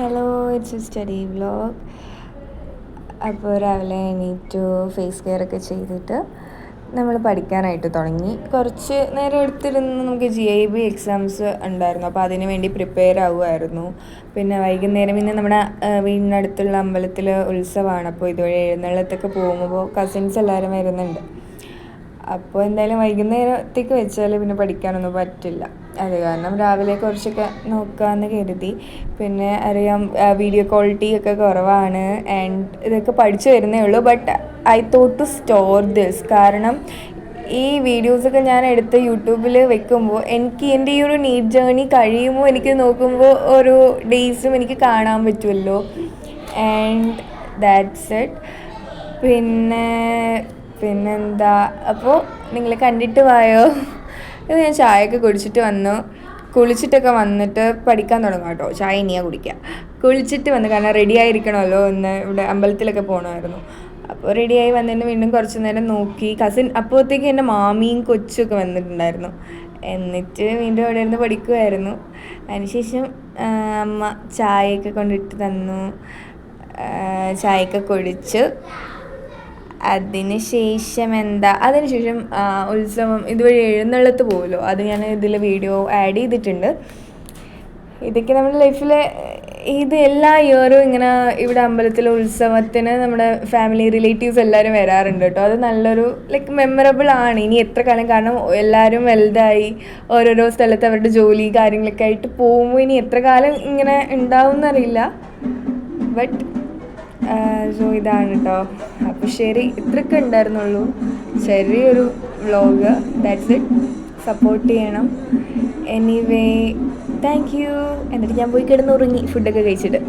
Hello, it's A study vlog. അപ്പോൾ രാവിലെ എണീറ്റു, ഫേസ് കെയർ ഒക്കെ ചെയ്തിട്ട് നമ്മൾ പഠിക്കാനായിട്ട് തുടങ്ങി. കുറച്ച് നേരം എടുത്തിരുന്ന് നമുക്ക് GIB എക്സാംസ് ഉണ്ടായിരുന്നു, അപ്പോൾ അതിന് വേണ്ടി പ്രിപ്പയർ ആവുമായിരുന്നു. പിന്നെ വൈകുന്നേരം പിന്നെ നമ്മുടെ വീടിനടുത്തുള്ള അമ്പലത്തിൽ ഉത്സവമാണ്, അപ്പോൾ ഇതുവഴി എഴുന്നള്ളത്തൊക്കെ പോകുമ്പോൾ കസിൻസ് എല്ലാവരും വരുന്നുണ്ട്. അപ്പോൾ എന്തായാലും വൈകുന്നേരത്തേക്ക് വെച്ചാൽ പിന്നെ പഠിക്കാനൊന്നും പറ്റില്ല. അത് കാരണം രാവിലെ കുറച്ചൊക്കെ നോക്കാമെന്ന് കരുതി. പിന്നെ അറിയാം, വീഡിയോ ക്വാളിറ്റി ഒക്കെ കുറവാണ് ആൻഡ് ഇതൊക്കെ പഠിച്ചു വരുന്നേ ഉള്ളൂ. But I thought to store this, കാരണം ഈ വീഡിയോസൊക്കെ ഞാൻ എടുത്ത് യൂട്യൂബിൽ വെക്കുമ്പോൾ എനിക്ക് എൻ്റെ ഈ ഒരു നീറ്റ് ജേർണി കഴിയുമ്പോൾ എനിക്ക് നോക്കുമ്പോൾ ഓരോ ഡേയ്സും എനിക്ക് കാണാൻ പറ്റുമല്ലോ. And that's it. പിന്നെന്താ, അപ്പോൾ നിങ്ങൾ കണ്ടിട്ട് പോയോ? ഇത് ഞാൻ ചായയൊക്കെ കുടിച്ചിട്ട് വന്നു. കുളിച്ചിട്ടൊക്കെ വന്നിട്ട് പഠിക്കാൻ തുടങ്ങാം കേട്ടോ. ചായ ഇനിയാണ് കുടിക്കുക. കുളിച്ചിട്ട് വന്നു, കാരണം റെഡി ആയിരിക്കണമല്ലോ. ഒന്ന് ഇവിടെ അമ്പലത്തിലൊക്കെ പോകണമായിരുന്നു. അപ്പോൾ റെഡിയായി വന്നിട്ട് വീണ്ടും കുറച്ച് നേരം നോക്കി. കസിൻ അപ്പോഴത്തേക്ക് എൻ്റെ മാമിയും കൊച്ചുമൊക്കെ വന്നിട്ടുണ്ടായിരുന്നു. എന്നിട്ട് വീണ്ടും അവിടെ ഇരുന്ന് പഠിക്കുമായിരുന്നു. അതിനുശേഷം അമ്മ ചായയൊക്കെ കൊണ്ടിട്ട് തന്നു. ചായയൊക്കെ കുടിച്ച് അതിനുശേഷം ഉത്സവം ഇതുവഴി എഴുന്നള്ളത്ത് പോകുമല്ലോ, അത് ഞാൻ ഇതിൽ വീഡിയോ ആഡ് ചെയ്തിട്ടുണ്ട്. ഇതൊക്കെ നമ്മുടെ ലൈഫിൽ ഇത് എല്ലാ ഇയറും ഇങ്ങനെ ഇവിടെ അമ്പലത്തിലെ ഉത്സവത്തിന് നമ്മുടെ ഫാമിലി റിലേറ്റീവ്സ് എല്ലാവരും വരാറുണ്ട് കേട്ടോ. അത് നല്ലൊരു മെമ്മറബിൾ ആണ് ഇനി എത്ര കാലം, കാരണം എല്ലാവരും വലുതായി ഓരോരോ സ്ഥലത്ത് അവരുടെ ജോലി കാര്യങ്ങളൊക്കെ ആയിട്ട് പോകുമ്പോൾ ഇനി എത്ര കാലം ഇങ്ങനെ ഉണ്ടാവും എന്നറിയില്ല. ബട്ട് സോ ഇതാണ് കേട്ടോ. അപ്പോൾ ശരി, ഇത്രയൊക്കെ ഉണ്ടായിരുന്നുള്ളൂ ചെറിയൊരു വ്ളോഗ്. That's it. സപ്പോർട്ട് ചെയ്യണം. Anyway, thank you. എന്നിട്ട് ഞാൻ പോയി കിടന്നുറങ്ങി ഫുഡൊക്കെ കഴിച്ചിട്ട്.